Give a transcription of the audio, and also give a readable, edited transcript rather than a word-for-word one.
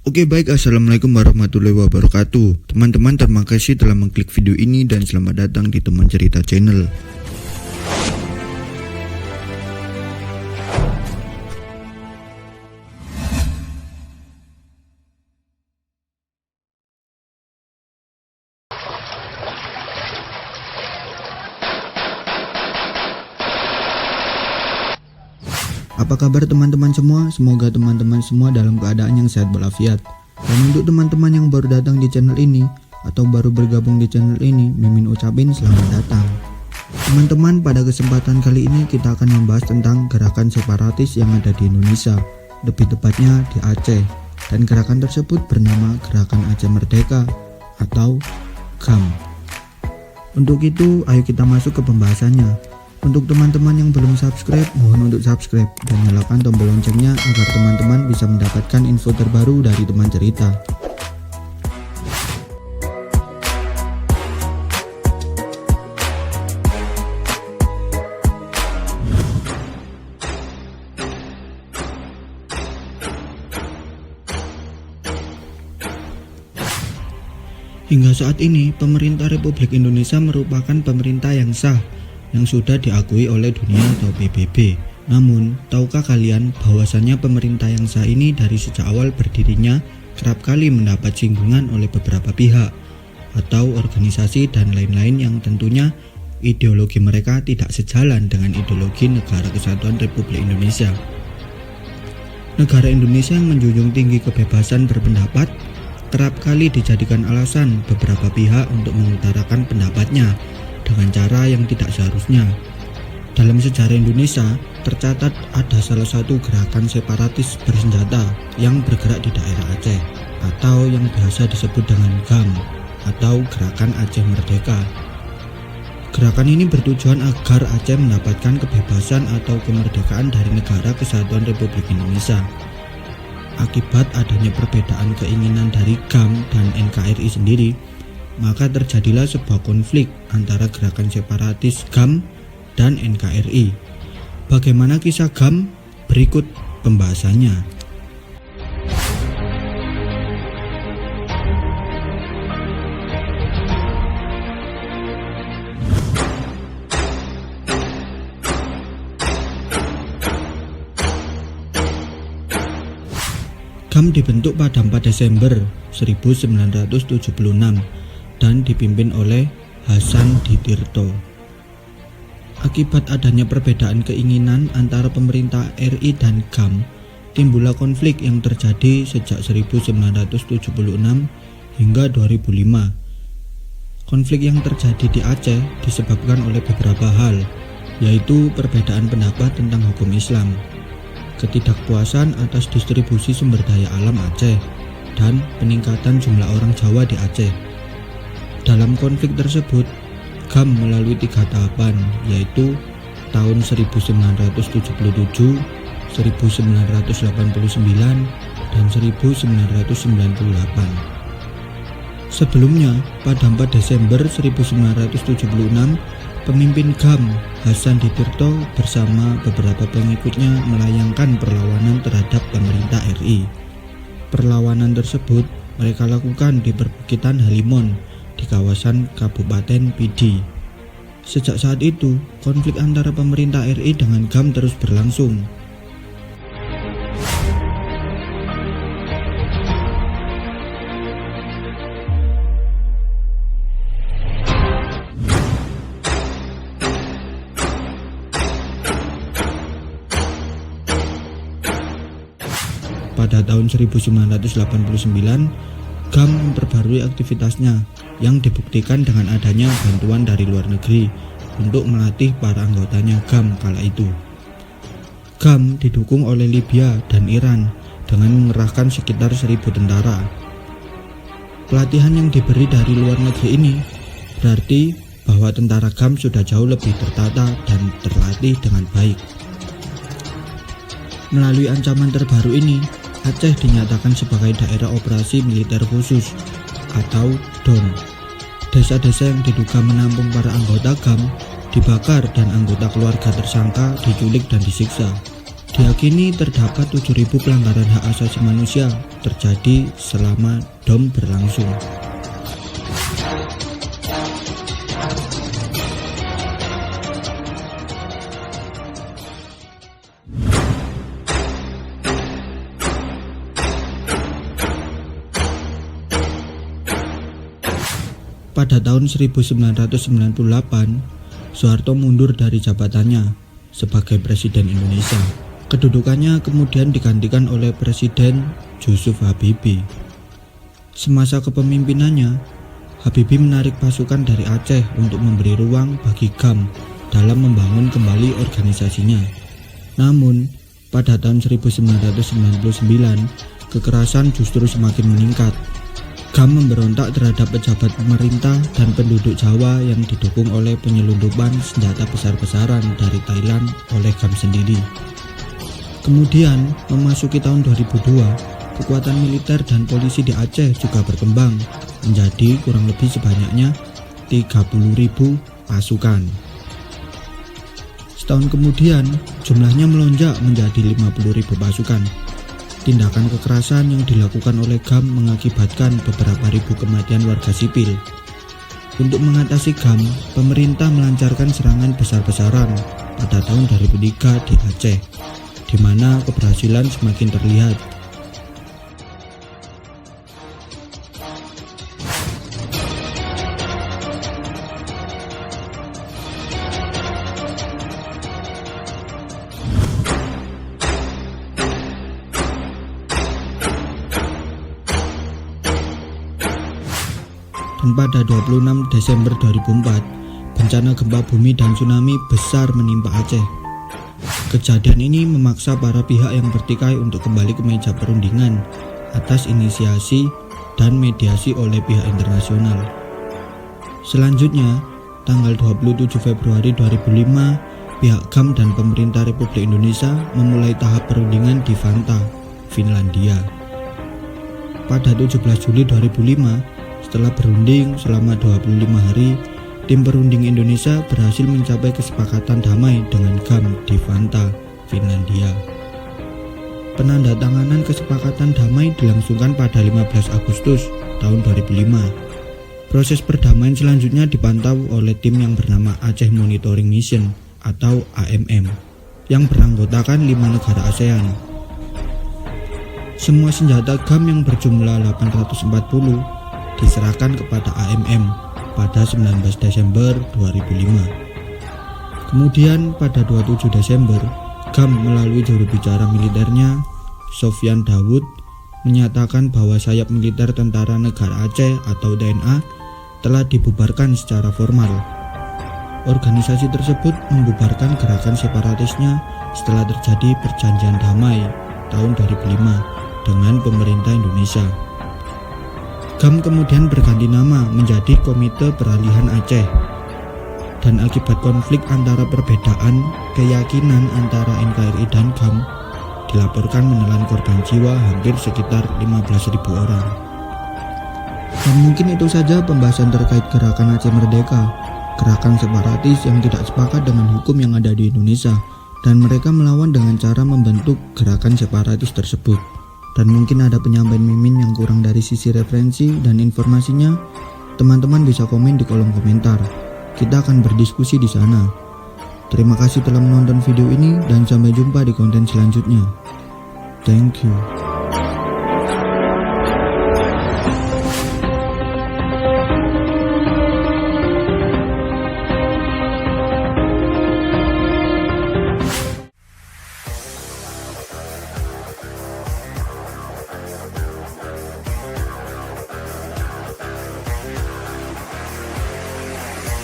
Oke baik, assalamualaikum warahmatullahi wabarakatuh. Teman-teman, terima kasih telah mengklik video ini dan selamat datang di Teman Cerita Channel. Apa kabar teman-teman semua? Semoga teman-teman semua dalam keadaan yang sehat walafiat. Dan untuk teman-teman yang baru datang di channel ini atau baru bergabung di channel ini, Mimin ucapin selamat datang. Teman-teman, pada kesempatan kali ini kita akan membahas tentang gerakan separatis yang ada di Indonesia, lebih tepatnya di Aceh. Dan gerakan tersebut bernama Gerakan Aceh Merdeka atau GAM. Untuk itu, ayo kita masuk ke pembahasannya. Untuk teman-teman yang belum subscribe, mohon untuk subscribe dan nyalakan tombol loncengnya agar teman-teman bisa mendapatkan info terbaru dari teman cerita. Hingga saat ini, pemerintah Republik Indonesia merupakan pemerintah yang sah yang sudah diakui oleh dunia atau PBB. Namun, tahukah kalian bahwasannya pemerintah yang sah ini dari sejak awal berdirinya kerap kali mendapat singgungan oleh beberapa pihak atau organisasi dan lain-lain yang tentunya ideologi mereka tidak sejalan dengan ideologi Negara Kesatuan Republik Indonesia. Negara Indonesia yang menjunjung tinggi kebebasan berpendapat kerap kali dijadikan alasan beberapa pihak untuk mengutarakan pendapatnya dengan cara yang tidak seharusnya. Dalam sejarah Indonesia, tercatat ada salah satu gerakan separatis bersenjata yang bergerak di daerah Aceh atau yang biasa disebut dengan GAM atau Gerakan Aceh Merdeka. Gerakan ini bertujuan agar Aceh mendapatkan kebebasan atau kemerdekaan dari Negara Kesatuan Republik Indonesia. Akibat adanya perbedaan keinginan dari GAM dan NKRI sendiri, maka terjadilah sebuah konflik antara gerakan separatis GAM dan NKRI. Bagaimana kisah GAM? Berikut pembahasannya. GAM dibentuk pada 4 Desember 1976 dan dipimpin oleh Hasan Ditirto. Akibat adanya perbedaan keinginan antara pemerintah RI dan GAM, timbullah konflik yang terjadi sejak 1976 hingga 2005. Konflik yang terjadi di Aceh disebabkan oleh beberapa hal, yaitu perbedaan pendapat tentang hukum Islam, ketidakpuasan atas distribusi sumber daya alam Aceh, dan peningkatan jumlah orang Jawa di Aceh. Dalam konflik tersebut, GAM melalui 3 tahapan, yaitu tahun 1977, 1989, dan 1998. Sebelumnya, pada 4 Desember 1976, pemimpin GAM, Hasan Ditirto bersama beberapa pengikutnya melayangkan perlawanan terhadap pemerintah RI. Perlawanan tersebut mereka lakukan di perbukitan Halimon, di kawasan Kabupaten Pidi. Sejak saat itu, konflik antara pemerintah RI dengan GAM terus berlangsung. Pada tahun 1989, GAM memperbarui aktivitasnya yang dibuktikan dengan adanya bantuan dari luar negeri untuk melatih para anggotanya GAM kala itu. GAM didukung oleh Libya dan Iran dengan mengerahkan sekitar 1.000 tentara. Pelatihan yang diberi dari luar negeri ini berarti bahwa tentara GAM sudah jauh lebih tertata dan terlatih dengan baik. Melalui ancaman terbaru ini, Aceh dinyatakan sebagai daerah operasi militer khusus atau DON. Desa-desa yang diduga menampung para anggota GAM dibakar dan anggota keluarga tersangka diculik dan disiksa. Diyakini terdapat 7.000 pelanggaran hak asasi manusia terjadi selama DOM berlangsung. Pada tahun 1998, Soeharto mundur dari jabatannya sebagai Presiden Indonesia. Kedudukannya kemudian digantikan oleh Presiden Jusuf Habibie. Semasa kepemimpinannya, Habibie menarik pasukan dari Aceh untuk memberi ruang bagi GAM dalam membangun kembali organisasinya. Namun, pada tahun 1999, kekerasan justru semakin meningkat. GAM memberontak terhadap pejabat pemerintah dan penduduk Jawa yang didukung oleh penyelundupan senjata besar-besaran dari Thailand oleh GAM sendiri. Kemudian, memasuki tahun 2002, kekuatan militer dan polisi di Aceh juga berkembang menjadi kurang lebih sebanyaknya 30.000 pasukan. Setahun kemudian, jumlahnya melonjak menjadi 50.000 pasukan. Tindakan kekerasan yang dilakukan oleh GAM mengakibatkan beberapa ribu kematian warga sipil. Untuk mengatasi GAM, pemerintah melancarkan serangan besar-besaran pada tahun 2003 di Aceh, di mana keberhasilan semakin terlihat. Dan pada 26 Desember 2004, bencana gempa bumi dan tsunami besar menimpa Aceh. Kejadian ini memaksa para pihak yang bertikai untuk kembali ke meja perundingan atas inisiasi dan mediasi oleh pihak internasional. Selanjutnya, tanggal 27 Februari 2005, pihak GAM dan pemerintah Republik Indonesia memulai tahap perundingan di Vantaa, Finlandia. Pada 17 Juli 2005, setelah berunding selama 25 hari, tim perunding Indonesia berhasil mencapai kesepakatan damai dengan GAM di Vantaa, Finlandia. Penandatanganan kesepakatan damai dilangsungkan pada 15 Agustus tahun 2005. Proses perdamaian selanjutnya dipantau oleh tim yang bernama Aceh Monitoring Mission atau AMM yang beranggotakan 5 negara ASEAN. Semua senjata GAM yang berjumlah 840 diserahkan kepada AMM pada 19 Desember 2005. Kemudian pada 27 Desember, GAM melalui juru bicara militernya, Sofyan Dawood, menyatakan bahwa sayap militer Tentara Negara Aceh atau TNA telah dibubarkan secara formal. Organisasi tersebut membubarkan gerakan separatisnya setelah terjadi perjanjian damai tahun 2005 dengan pemerintah Indonesia. GAM kemudian berganti nama menjadi Komite Peralihan Aceh, dan akibat konflik antara perbedaan keyakinan antara NKRI dan GAM dilaporkan menelan korban jiwa hampir sekitar 15.000 orang. Dan mungkin itu saja pembahasan terkait gerakan Aceh Merdeka, gerakan separatis yang tidak sepakat dengan hukum yang ada di Indonesia, dan mereka melawan dengan cara membentuk gerakan separatis tersebut. Dan mungkin ada penyampaian mimin yang kurang dari sisi referensi dan informasinya, teman-teman bisa komen di kolom komentar. Kita akan berdiskusi di sana. Terima kasih telah menonton video ini dan sampai jumpa di konten selanjutnya. Thank you.